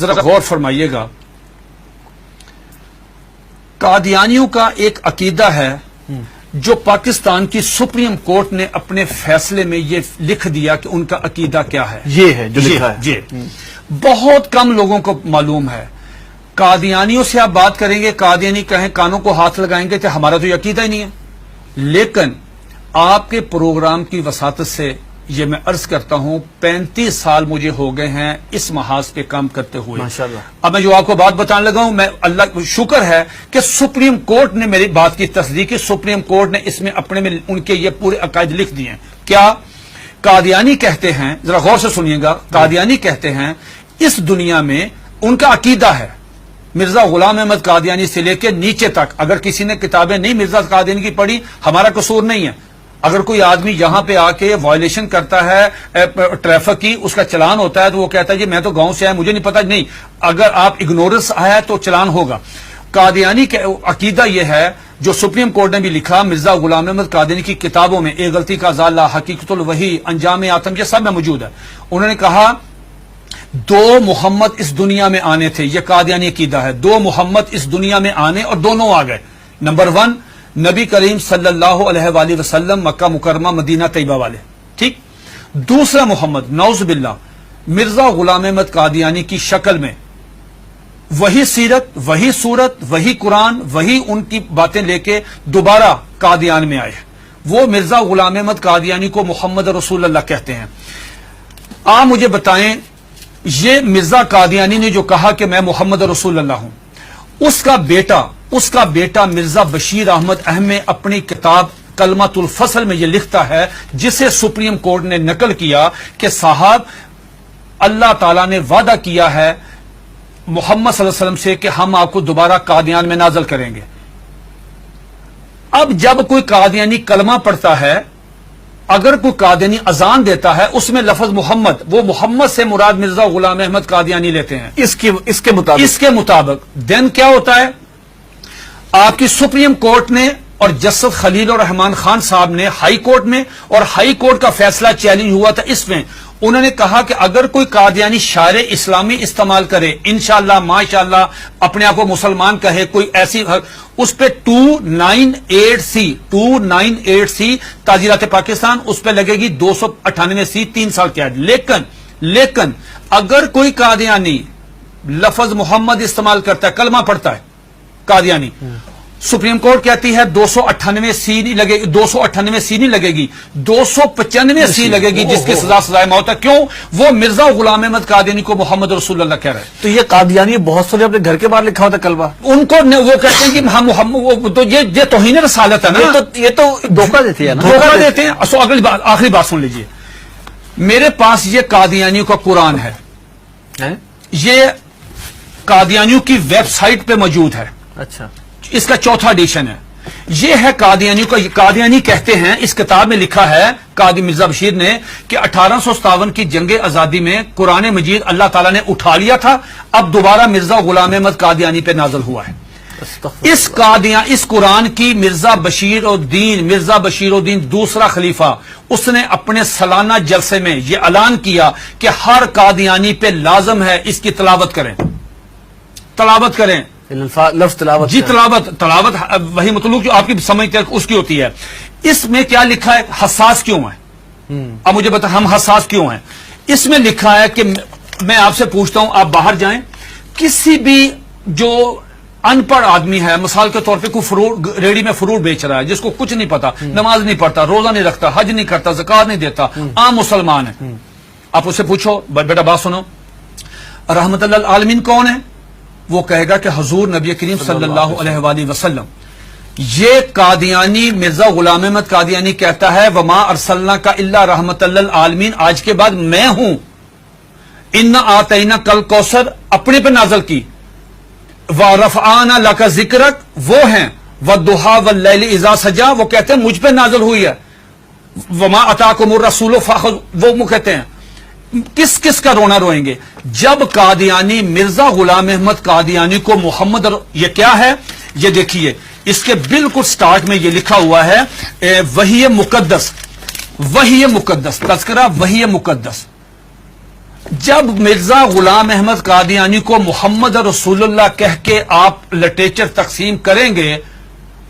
ذرا غور فرمائیے گا، قادیانیوں کا ایک عقیدہ ہے جو پاکستان کی سپریم کورٹ نے اپنے فیصلے میں یہ لکھ دیا کہ ان کا عقیدہ کیا ہے. یہ ہے جو لکھا ہے. جی بہت کم لوگوں کو معلوم ہے. قادیانیوں سے آپ بات کریں گے، قادیانی کہیں کانوں کو ہاتھ لگائیں گے کہ ہمارا تو یہ عقیدہ ہی نہیں ہے. لیکن آپ کے پروگرام کی وساطت سے یہ میں عرض کرتا ہوں 35 سال مجھے ہو گئے ہیں اس محاذ پہ کام کرتے ہوئے. ماشاءاللہ. اب میں جو آپ کو بات بتانے لگا ہوں، میں اللہ شکر ہے کہ سپریم کورٹ نے میری بات کی تصدیق کی. سپریم کورٹ نے اس میں اپنے میں ان کے یہ پورے عقائد لکھ دیے ہیں. کیا قادیانی کہتے ہیں، ذرا غور سے سنیے گا، قادیانی کہتے ہیں اس دنیا میں ان کا عقیدہ ہے مرزا غلام احمد قادیانی سے لے کے نیچے تک. اگر کسی نے کتابیں نہیں مرزا قادیانی کی پڑھی، ہمارا قصور نہیں ہے. اگر کوئی آدمی یہاں پہ آ کے وائلیشن کرتا ہے ٹریفک کی، اس کا چلان ہوتا ہے تو وہ کہتا ہے جی میں تو گاؤں سے آیا، مجھے نہیں پتا. نہیں، اگر آپ اگنورنس آیا تو چلان ہوگا. قادیانی کا عقیدہ یہ ہے جو سپریم کورٹ نے بھی لکھا مرزا غلام احمد قادیانی کی کتابوں میں، ایک غلطی کا ازالہ، حقیقت الوحی، انجام آتم، یہ سب میں موجود ہے. انہوں نے کہا 2 محمد اس دنیا میں آنے تھے. یہ قادیانی عقیدہ ہے. 2 محمد اس دنیا میں آنے اور دونوں آ گئے. نمبر 1 نبی کریم صلی اللہ علیہ وآلہ وسلم، مکہ مکرمہ مدینہ طیبہ والے، ٹھیک. دوسرا محمد نعوذ باللہ مرزا غلام احمد قادیانی کی شکل میں وہی سیرت، وہی صورت، وہی قرآن، وہی ان کی باتیں لے کے دوبارہ قادیان میں آئے. وہ مرزا غلام احمد قادیانی کو محمد رسول اللہ کہتے ہیں. آپ مجھے بتائیں یہ مرزا قادیانی نے جو کہا کہ میں محمد رسول اللہ ہوں، اس کا بیٹا مرزا بشیر احمد احمد اپنی کتاب کلمۃ الفصل میں یہ لکھتا ہے، جسے سپریم کورٹ نے نقل کیا کہ صاحب اللہ تعالیٰ نے وعدہ کیا ہے محمد صلی اللہ علیہ وسلم سے کہ ہم آپ کو دوبارہ قادیان میں نازل کریں گے. اب جب کوئی قادیانی کلمہ پڑھتا ہے، اگر کوئی قادیانی اذان دیتا ہے، اس میں لفظ محمد، وہ محمد سے مراد مرزا غلام احمد قادیانی لیتے ہیں اس کے مطابق دین کیا ہوتا ہے؟ آپ کی سپریم کورٹ نے اور جسٹس خلیل الرحمان خان صاحب نے ہائی کورٹ میں، اور ہائی کورٹ کا فیصلہ چیلنج ہوا تھا اس میں، انہوں نے کہا کہ اگر کوئی قادیانی شعر اسلامی استعمال کرے، انشاءاللہ ماشاءاللہ اپنے آپ کو مسلمان کہے، کوئی ایسی، اس پہ 298C تعزیرات پاکستان، اس پہ لگے گی 298C 3 سال قید. لیکن اگر کوئی قادیانی لفظ محمد استعمال کرتا ہے، کلمہ پڑھتا ہے قادیانی، سپریم کورٹ کہتی ہے 298C نہیں لگے گی، 298C نہیں لگے گی، 295C لگے گی، جس کی سزا سزائے موت ہے. کیوں؟ وہ مرزا غلام احمد قادیانی کو محمد رسول اللہ کہہ رہے ہیں. تو یہ قادیانی بہت سارے اپنے گھر کے باہر لکھا ہوتا کلمہ، ان کو وہ کہتے ہیں کہ ہم محمد، تو یہ توہین رسالت ہے نا، یہ تو دھوکہ دیتے ہیں نا، دھوکہ دیتے ہیں. آخری بات سن لیجئے، میرے پاس یہ قادیانیوں کا قرآن ہے، یہ قادیانیوں کی ویب سائٹ پہ موجود ہے. اچھا، اس کا 4تھا ایڈیشن ہے. یہ ہے قادیانیوں کا. قادیانی کہتے ہیں، اس کتاب میں لکھا ہے قاضی مرزا بشیر نے کہ 1857 کی جنگ آزادی میں قرآن مجید اللہ تعالیٰ نے اٹھا لیا تھا، اب دوبارہ مرزا غلام احمد قادیانی پہ نازل ہوا ہے. اس قرآن کی مرزا بشیر الدین دوسرا خلیفہ، اس نے اپنے سالانہ جلسے میں یہ اعلان کیا کہ ہر قادیانی پہ لازم ہے اس کی تلاوت کریں. لفظ تلاوت، جی تلاوت وہی مطلوب جو آپ کی سمجھتے ہیں اس کی ہوتی ہے. اس میں کیا لکھا ہے؟ حساس کیوں ہے؟ اب مجھے بتا ہم حساس کیوں ہیں؟ اس میں لکھا ہے کہ میں آپ سے پوچھتا ہوں، آپ باہر جائیں، کسی بھی جو ان پڑھ آدمی ہے، مثال کے طور پہ کوئی ریڑی میں فروٹ بیچ رہا ہے، جس کو کچھ نہیں پتا، نماز نہیں پڑھتا، روزہ نہیں رکھتا، حج نہیں کرتا، زکات نہیں دیتا، عام مسلمان ہے، آپ اسے پوچھو بیٹا بات سنو، رحمت اللہ العالمین کون ہے؟ وہ کہے گا کہ حضور نبی کریم صلی اللہ علیہ وآلہ وسلم. یہ قادیانی مرزا غلام احمد قادیانی کہتا ہے وما ارسلناک الا رحمت للعالمین، آج کے بعد میں ہوں. انا آتینا کل کوثر اپنے پہ نازل کی، ورفعنا لک ذکرک وہ ہیں، والضحی واللیل اذا سجا وہ کہتے ہیں مجھ پہ نازل ہوئی ہے، وما اتاکم الرسول فخذوہ وہ کہتے ہیں. کس کا رونا روئیں گے جب قادیانی مرزا غلام احمد قادیانی کو محمد یہ کیا ہے؟ یہ دیکھیے اس کے بالکل سٹارٹ میں یہ لکھا ہوا ہے وحی مقدس تذکرہ وحی مقدس. جب مرزا غلام احمد قادیانی کو محمد رسول اللہ کہہ کے آپ لٹریچر تقسیم کریں گے،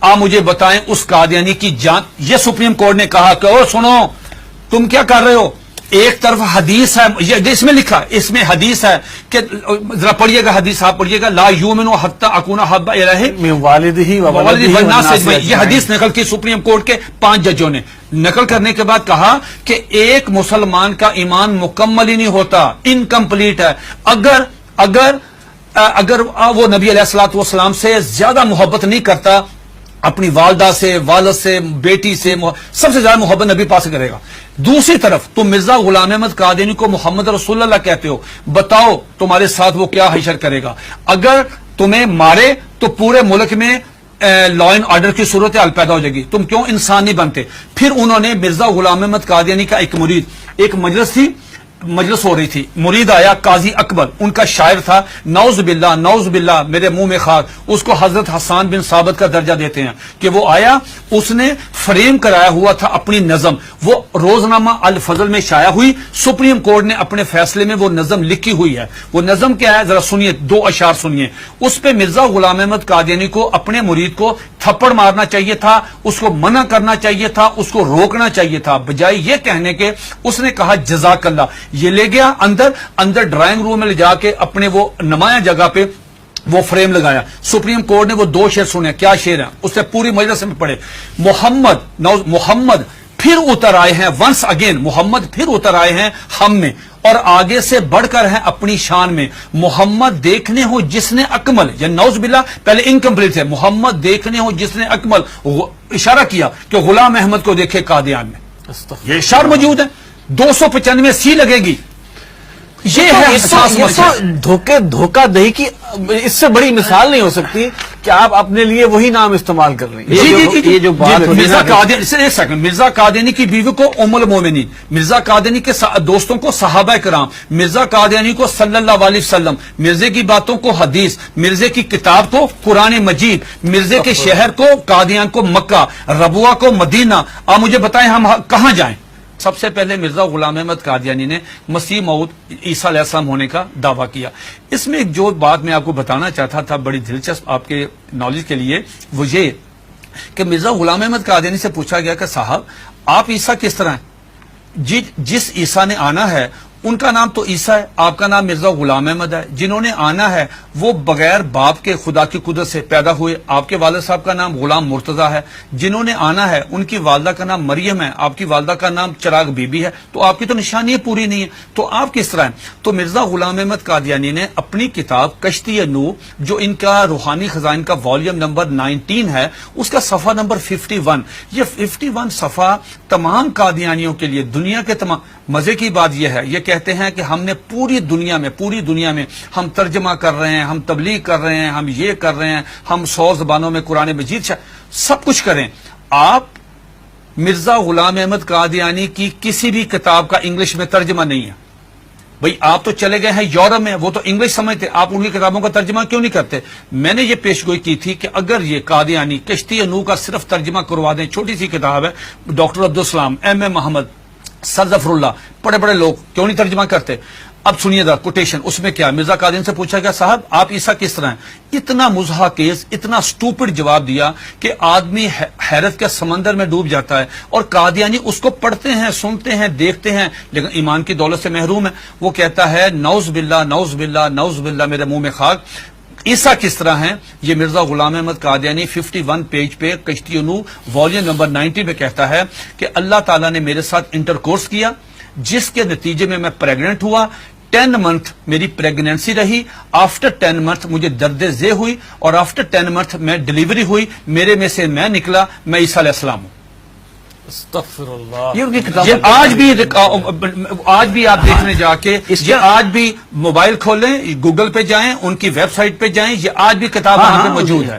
آپ مجھے بتائیں اس قادیانی کی جان. یہ سپریم کورٹ نے کہا کہ او سنو تم کیا کر رہے ہو، ایک طرف حدیث ہے، یہ اس میں لکھا، اس میں حدیث ہے کہ ذرا پڑھیے گا حدیث، آپ پڑھیے گا، لا یؤمن حتی اکون احب الیہ من والدہ و ولدہ والناس والناس اجمعین. یہ حدیث نقل کی سپریم کورٹ کے 5 ججوں نے. نقل کرنے کے بعد کہا کہ ایک مسلمان کا ایمان مکمل ہی نہیں ہوتا، انکمپلیٹ ہے اگر وہ نبی علیہ الصلوۃ والسلام سے زیادہ محبت نہیں کرتا، اپنی والدہ سے، والد سے، بیٹی سے، سب سے زیادہ محبت نبی پاس کرے گا. دوسری طرف تم مرزا غلام احمد قادیانی کو محمد رسول اللہ کہتے ہو، بتاؤ تمہارے ساتھ وہ کیا حشر کرے گا. اگر تمہیں مارے تو پورے ملک میں لا اینڈ آرڈر کی صورتحال پیدا ہو جائے گی، تم کیوں انسان نہیں بنتے. پھر انہوں نے مرزا غلام احمد قادیانی کا ایک مرید، ایک مجلس ہو رہی تھی، مرید آیا قاضی اکبر، ان کا شاعر تھا، نعوذ باللہ میرے منہ میں خاک، اس کو حضرت حسان بن ثابت کا درجہ دیتے ہیں کہ وہ آیا، اس نے فریم کرایا ہوا تھا اپنی نظم، وہ روزنامہ الفضل میں شائع ہوئی، سپریم کورٹ نے اپنے فیصلے میں وہ نظم لکھی ہوئی ہے. وہ نظم کیا ہے، ذرا سنیے، 2 اشعار سنیے. اس پہ مرزا غلام احمد قادیانی کو اپنے مرید کو تھپڑ مارنا چاہیے تھا، اس کو منع کرنا چاہیے تھا، اس کو روکنا چاہیے تھا، بجائے یہ کہنے کے اس نے کہا جزاک اللہ. یہ لے گیا اندر ڈرائنگ روم میں لے جا کے اپنے وہ نمایاں جگہ پہ وہ فریم لگایا. سپریم کورٹ نے وہ 2 شعر سنے. کیا شعر ہیں اس نے پوری مجلس میں پڑھے. محمد پھر اتر آئے ہیں، ونس اگین محمد پھر اتر آئے ہیں ہم میں، اور آگے سے بڑھ کر ہیں اپنی شان میں. محمد دیکھنے ہو جس نے اکمل، یا نعوذ باللہ پہلے انکمپلیٹ ہے، محمد دیکھنے ہو جس نے اکمل، اشارہ کیا کہ غلام احمد کو دیکھے قادیان میں. یہ اشعار موجود ہے، 295 سی لگے گی. یہ ہے دھوکہ دہی کی اس سے بڑی مثال نہیں ہو سکتی کہ آپ اپنے لیے وہی نام استعمال کر رہے ہیں. یہ جو بات مرزا قادیانی، ایک سیکنڈ، مرزا قادیانی کی بیوی کو ام المومنین، مرزا قادیانی کے دوستوں کو صحابہ کرام، مرزا قادیانی کو صلی اللہ علیہ وسلم، مرزے کی باتوں کو حدیث، مرزے کی کتاب کو قرآن مجید، مرزے کے شہر کو قادیان کو مکہ، ربوہ کو مدینہ. آپ مجھے بتائیں ہم کہاں جائیں؟ سب سے پہلے مرزا غلام احمد قادیانی نے مسیح موعود عیسیٰ علیہ السلام ہونے کا دعویٰ کیا. اس میں ایک جو بات میں آپ کو بتانا چاہتا تھا، بڑی دلچسپ آپ کے نالج کے لیے، وہ یہ کہ مرزا غلام احمد قادیانی سے پوچھا گیا کہ صاحب آپ عیسیٰ کس طرح ہیں؟ جس عیسیٰ نے آنا ہے ان کا نام تو عیسیٰ ہے، آپ کا نام مرزا غلام احمد ہے. جنہوں نے آنا ہے وہ بغیر باپ کے خدا کی قدرت سے پیدا ہوئے، آپ کے والد صاحب کا نام غلام مرتضیٰ ہے. جنہوں نے آنا ہے ان کی والدہ کا نام مریم ہے، آپ کی والدہ کا نام چراغ بی بی ہے. تو آپ کی تو نشانی پوری نہیں ہے، تو آپ کس طرح ہیں؟ تو مرزا غلام احمد قادیانی نے اپنی کتاب کشتی نوح، جو ان کا روحانی خزائن کا والیوم نمبر 19 ہے، اس کا صفحہ نمبر 51، یہ 51 صفحہ تمام قادیانیوں کے لیے، دنیا کے تمام. مزے کی بات یہ ہے، یہ کہتے ہیں کہ ہم نے پوری دنیا میں ہم ترجمہ کر رہے ہیں، ہم تبلیغ کر رہے ہیں، ہم یہ کر رہے ہیں، ہم 100 زبانوں میں قرآن مجید سب کچھ کریں. آپ مرزا غلام احمد قادیانی کی کسی بھی کتاب کا انگلش میں ترجمہ نہیں ہے. بھئی آپ تو چلے گئے ہیں یورپ میں، وہ تو انگلش سمجھتے، آپ ان کی کتابوں کا ترجمہ کیوں نہیں کرتے؟ میں نے یہ پیشگوئی کی تھی کہ اگر یہ قادیانی کشتی نوح کا صرف ترجمہ کروا دیں، چھوٹی سی کتاب ہے، ڈاکٹر عبدالسلام، ایم اے محمد، سر ظفر اللہ، بڑے لوگ کیوں نہیں ترجمہ کرتے؟ اب سنیے گا کوٹیشن، اس میں کیا مرزا قادیانی سے پوچھا گیا صاحب آپ عیسیٰ کس طرح ہیں؟ اتنا مضحکیز، اتنا سٹوپڈ جواب دیا کہ آدمی حیرت کے سمندر میں ڈوب جاتا ہے. اور قادیانی اس کو پڑھتے ہیں، سنتے ہیں، دیکھتے ہیں، لیکن ایمان کی دولت سے محروم ہے. وہ کہتا ہے نعوذ باللہ میرے منہ میں خاک، عیسیٰ کس طرح ہیں؟ یہ مرزا غلام احمد قادیانی 51 پیج پہ کشتی نوح والیوم نمبر 90 پہ کہتا ہے کہ اللہ تعالیٰ نے میرے ساتھ انٹرکورس کیا، جس کے نتیجے میں پریگننٹ ہوا. 10 منتھ میری پریگنینسی رہی، آفٹر 10 منتھ مجھے درد ذیل ہوئی، اور آفٹر 10 منتھ میں ڈیلیوری ہوئی، میرے میں سے میں نکلا، میں عیسیٰ علیہ السلام ہوں. استغفر اللہ. یہ آج بھی آپ دیکھنے جا کے، یہ آج بھی موبائل کھولیں، گوگل پہ جائیں، ان کی ویب سائٹ پہ جائیں، یہ آج بھی کتاب وہاں پہ موجود ہے.